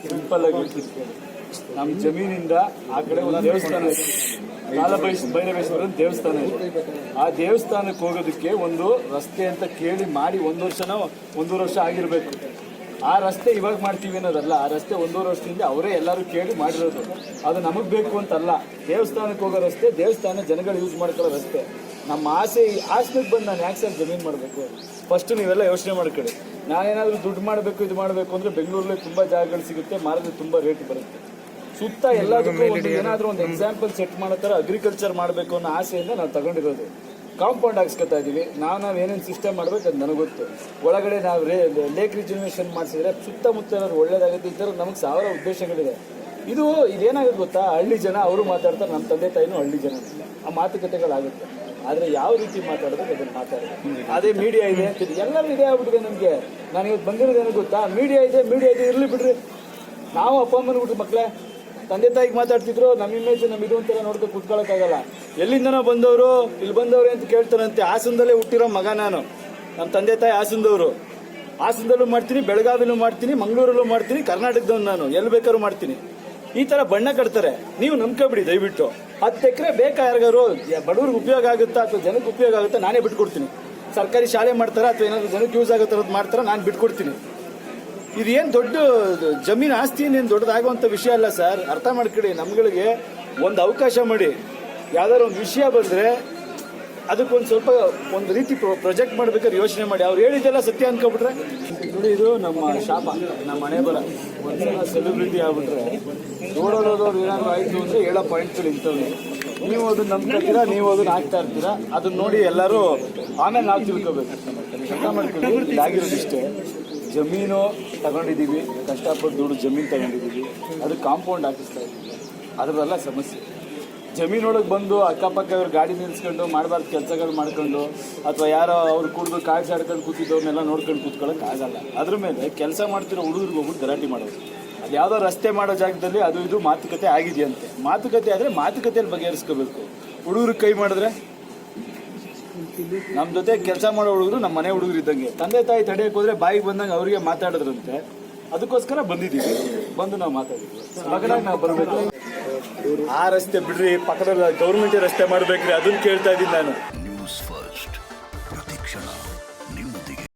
Simple ಆಗಿ ನಮ್ಮ ಜಮೀನಿಂದ ಆ ಕಡೆ ಒಂದು ದೇವಸ್ಥಾನ ಇದೆ, ಕಾಲಭೈರವೇಶ್ವರನ ದೇವಸ್ಥಾನ ಇದೆ. ಆ ದೇವಸ್ಥಾನಕ್ಕೆ ಹೋಗೋದಕ್ಕೆ ಒಂದು ರಸ್ತೆ ಅಂತ ಕೇಳಿ ಮಾಡಿ 1 ವರ್ಷನೋ 1.5 ವರ್ಷ ಆಗಿರಬೇಕು. ಆ ರಸ್ತೆ ಇವಾಗ ಮಾಡ್ತೀವಿ ಅನ್ನೋದಲ್ಲ, ಆ ರಸ್ತೆ 1.5 ವರ್ಷದಿಂದ ಅವರೇ ಎಲ್ಲರೂ ಕೇಳಿ ಮಾಡಿರೋದು. ಅದು ನಮಗೆ ಬೇಕು ಅಂತಲ್ಲ, ದೇವಸ್ಥಾನಕ್ಕೆ ಹೋಗೋ ರಸ್ತೆ, ದೇವಸ್ಥಾನ ಜನಗಳು ಯೂಸ್ ಮಾಡ್ಕೊಳ್ಳೋ ರಸ್ತೆ. ನಮ್ಮ ಆಸೆಗೆ ಬಂದು ನಾನು ಯಾಕೆ ಸರ್ ಜಮೀನು ಮಾಡಬೇಕು? ಫಸ್ಟ್ ನೀವೆಲ್ಲ ಯೋಚನೆ ಮಾಡ್ಕೊಳ್ಳಿ. ನಾನೇನಾದರೂ ದುಡ್ಡು ಮಾಡಬೇಕು ಇದು ಮಾಡಬೇಕು ಅಂದರೆ ಬೆಂಗಳೂರಲ್ಲಿ ತುಂಬ ಜಾಗಗಳು ಸಿಗುತ್ತೆ, ಮಾರಿದ್ರೆ ತುಂಬ ರೇಟ್ ಬರುತ್ತೆ. ಸುತ್ತ ಎಲ್ಲದಕ್ಕೂ ಒಂದು ಏನಾದರೂ ಒಂದು ಎಕ್ಸಾಂಪಲ್ ಸೆಟ್ ಮಾಡೋ ಥರ ಅಗ್ರಿಕಲ್ಚರ್ ಮಾಡಬೇಕು ಅನ್ನೋ ಆಸೆಯಿಂದ ನಾವು ತಗೊಂಡಿರೋದು. ಕಾಂಪೌಂಡ್ ಹಾಕ್ಸ್ಕೊತಾ ಇದೀವಿ. ನಾವು ಏನೇನು ಸಿಸ್ಟಮ್ ಮಾಡಬೇಕು ಅದು ನನಗೆ ಗೊತ್ತು. ಒಳಗಡೆ ನಾವು ಲೇಕ್ ರಿಜರ್ವೇಷನ್ ಮಾಡಿಸಿದ್ರೆ ಸುತ್ತಮುತ್ತ ಏನಾದ್ರು ಒಳ್ಳೇದಾಗುತ್ತೆ. ಈ ಥರ ನಮಗೆ 1000 ಉದ್ದೇಶಗಳಿದೆ. ಇದೇನಾಗುತ್ತೆ ಗೊತ್ತಾ, ಹಳ್ಳಿ ಜನ ಅವರು ಮಾತಾಡ್ತಾರೆ, ನಮ್ಮ ತಂದೆ ತಾಯಿನೂ ಹಳ್ಳಿ ಜನ, ಆ ಮಾತುಕತೆಗಳಾಗುತ್ತೆ. ಆದರೆ ಯಾವ ರೀತಿ ಮಾತಾಡೋದಕ್ಕೆ ಅದನ್ನು ಮಾತಾಡೋದು. ಅದೇ ಮೀಡಿಯಾ ಇದೆ ಅಂತ ಎಲ್ಲರೂ ಇದೇ ಆಗ್ಬಿಟ್ಟಿದೆ ನಮಗೆ. ನಾನು ಇವತ್ತು ಬಂದಿರೋದು ಏನೋ ಗೊತ್ತಾ, ಮೀಡಿಯಾ ಇದೆ ಇರಲಿ ಬಿಡ್ರಿ. ನಾವು ಅಪ್ಪ ಅಮ್ಮನ ಬಿಟ್ರೆ ಮಕ್ಕಳೇ ತಂದೆ ತಾಯಿಗೆ ಮಾತಾಡ್ತಿದ್ರು, ನಮ್ಮ ಇಮೇಜ್ ನಮ್ಮ ಇದು ಅಂತೆಲ್ಲ ನೋಡ್ಕೊಂಡು ಕೂತ್ಕೊಳ್ಳೋಕ್ಕಾಗಲ್ಲ. ಎಲ್ಲಿಂದನೋ ಬಂದವರು ಇಲ್ಲಿ ಬಂದವ್ರೆ ಅಂತ ಕೇಳ್ತಾರಂತೆ. ಹಾಸನದಲ್ಲೇ ಹುಟ್ಟಿರೋ ಮಗ ನಾನು. ನಮ್ಮ ತಂದೆ ತಾಯಿ ಹಾಸನದವರು. ಹಾಸನದಲ್ಲೂ ಮಾಡ್ತೀನಿ, ಬೆಳಗಾವಿಲೂ ಮಾಡ್ತೀನಿ, ಮಂಗಳೂರಲ್ಲೂ ಮಾಡ್ತೀನಿ, ಕರ್ನಾಟಕದವ್ನು ನಾನು. ಎಲ್ಲಿ ಬೇಕಾದ್ರೂ ಮಾಡ್ತೀನಿ. ಈ ಥರ ಬಣ್ಣ ಕಟ್ತಾರೆ. ನೀವು ನಂಬ್ಕೊಬಿಡಿ ದಯವಿಟ್ಟು. 10 ಎಕರೆ ಬೇಕಾ ಯಾರಿಗಾರು? ಬಡವ್ರಿಗೆ ಉಪಯೋಗ ಆಗುತ್ತಾ ಅಥವಾ ಜನಕ್ಕೆ ಉಪಯೋಗ ಆಗುತ್ತಾ? ನಾನೇ ಬಿಟ್ಕೊಡ್ತೀನಿ. ಸರ್ಕಾರಿ ಶಾಲೆ ಮಾಡ್ತಾರಾ ಅಥವಾ ಏನಾದರೂ ಜನಕ್ಕೆ ಯೂಸ್ ಆಗೋ ಥರದ್ದು ಮಾಡ್ತಾರಾ? ನಾನು ಬಿಟ್ಕೊಡ್ತೀನಿ. ಇದೇನು ದೊಡ್ಡ ಜಮೀನು ಆಸ್ತಿ ಏನೇನು ದೊಡ್ಡದಾಗುವಂಥ ವಿಷಯ ಅಲ್ಲ ಸರ್. ಅರ್ಥ ಮಾಡ್ಕೊಳ್ಳಿ. ನಮ್ಗಳಿಗೆ ಒಂದು ಅವಕಾಶ ಮಾಡಿ. ಯಾವ್ದಾದ್ರು ಒಂದು ವಿಷಯ ಬಂದರೆ ಅದಕ್ಕೊಂದು ಸ್ವಲ್ಪ ಒಂದು ರೀತಿ ಪ್ರೊಜೆಕ್ಟ್ ಮಾಡ್ಬೇಕಾದ್ರೆ ಯೋಚನೆ ಮಾಡಿ. ಅವ್ರು ಹೇಳಿದ್ದೆಲ್ಲ ಸತ್ಯ ಅನ್ಕೊಬಿಟ್ರೆ ನೋಡಿ, ಇದು ನಮ್ಮ ಶಾಪ, ನಮ್ಮ ಮನೆ ಬರ. ಒಂದ್ಸಲ ಸೆಲೆಬ್ರಿಟಿ ಆಗ್ಬಿಟ್ರೆ ನೋಡೋದವ್ರು ಏನಾದ್ರು ಆಯಿತು ಅಂದರೆ ಹೇಳೋ ಪಾಯಿಂಟ್ಗಳು ಇಂಥವ್ರು. ನೀವು ಅದನ್ನ ನಂಬ್ಕೊತೀರಾ, ನೀವು ಅದನ್ನ ಹಾಕ್ತಾ ಇರ್ತೀರಾ. ಅದನ್ನ ನೋಡಿ ಎಲ್ಲರೂ ಆಮೇಲೆ ನಾವು ತಿಳ್ಕೊಬೇಕು. ಅರ್ಥ ಮಾಡ್ಕೊಳ್ಳಿ. ಇದಾಗಿರೋದಿಷ್ಟೇ. ಜಮೀನು ತಗೊಂಡಿದ್ದೀವಿ, ಕಷ್ಟಪಟ್ಟು ದುಡ್ಡು ಜಮೀನು ತಗೊಂಡಿದ್ದೀವಿ, ಅದು ಕಾಂಪೌಂಡ್ ಹಾಕಿಸ್ತಾ ಇದ್ದೀವಿ. ಅದರಲ್ಲ ಸಮಸ್ಯೆ. ಜಮೀನೊಳಗೆ ಬಂದು ಅಕ್ಕಪಕ್ಕ ಗಾಡಿ ನಿಲ್ಸ್ಕೊಂಡು ಮಾಡಬಾರ್ದು ಕೆಲಸಗಳು ಮಾಡ್ಕೊಂಡು ಅಥವಾ ಯಾರೋ ಅವ್ರು ಕುಡಿದು ಕಾಯ್ಸಾಡ್ಕೊಂಡು ಕೂತಿದ್ದವ್ರನ್ನೆಲ್ಲ ನೋಡ್ಕೊಂಡು ಕೂತ್ಕೊಳ್ಳೋಕೆ ಆಗಲ್ಲ. ಅದ್ರ ಮೇಲೆ ಕೆಲಸ ಮಾಡ್ತಿರೋ ಹುಡುಗರಿಗೆ ಹೋಗ್ಬಿಟ್ಟು ಗಲಾಟೆ ಮಾಡೋದು. ಅದು ಯಾವುದೋ ರಸ್ತೆ ಮಾಡೋ ಜಾಗದಲ್ಲಿ ಅದು ಇದು ಮಾತುಕತೆ ಆಗಿದೆಯಂತೆ. ಮಾತುಕತೆ ಆದರೆ ಮಾತುಕತೆಯಲ್ಲಿ ಬಗೆಹರಿಸ್ಕೋಬೇಕು. ಹುಡುಗರಿಗೆ ಕೈ ಮಾಡಿದ್ರೆ ನಮ್ಮ ಜೊತೆ ಕೆಲಸ ಮಾಡೋ ಹುಡುಗರು ನಮ್ಮ ಮನೆ ಹುಡುಗರು ಇದ್ದಂಗೆ. ತಂದೆ ತಾಯಿ ತಡೆಯಕ್ಕೆ ಹೋದ್ರೆ ಬಾಯಿಗೆ ಬಂದಂಗೆ ಅವರಿಗೆ ಮಾತಾಡಿದ್ರಂತೆ. ಅದಕ್ಕೋಸ್ಕರ ಬಂದಿದ್ದೀವಿ. ಬಂದು ನಾವು ಮಾತಾಡಿದ್ವಿ. ಮಗನಾಗಿ ನಾವು ಬರಬೇಕು. ಆ ರಸ್ತೆ ಬಿಡ್ರಿ, ಪಕ್ಕದಲ್ಲಿ ಗೌರ್ಮೆಂಟ್ ರಸ್ತೆ ಮಾಡ್ಬೇಕ್ರಿ, ಅದನ್ನ ಕೇಳ್ತಾ ಇದ್ದೀನಿ ನಾನು.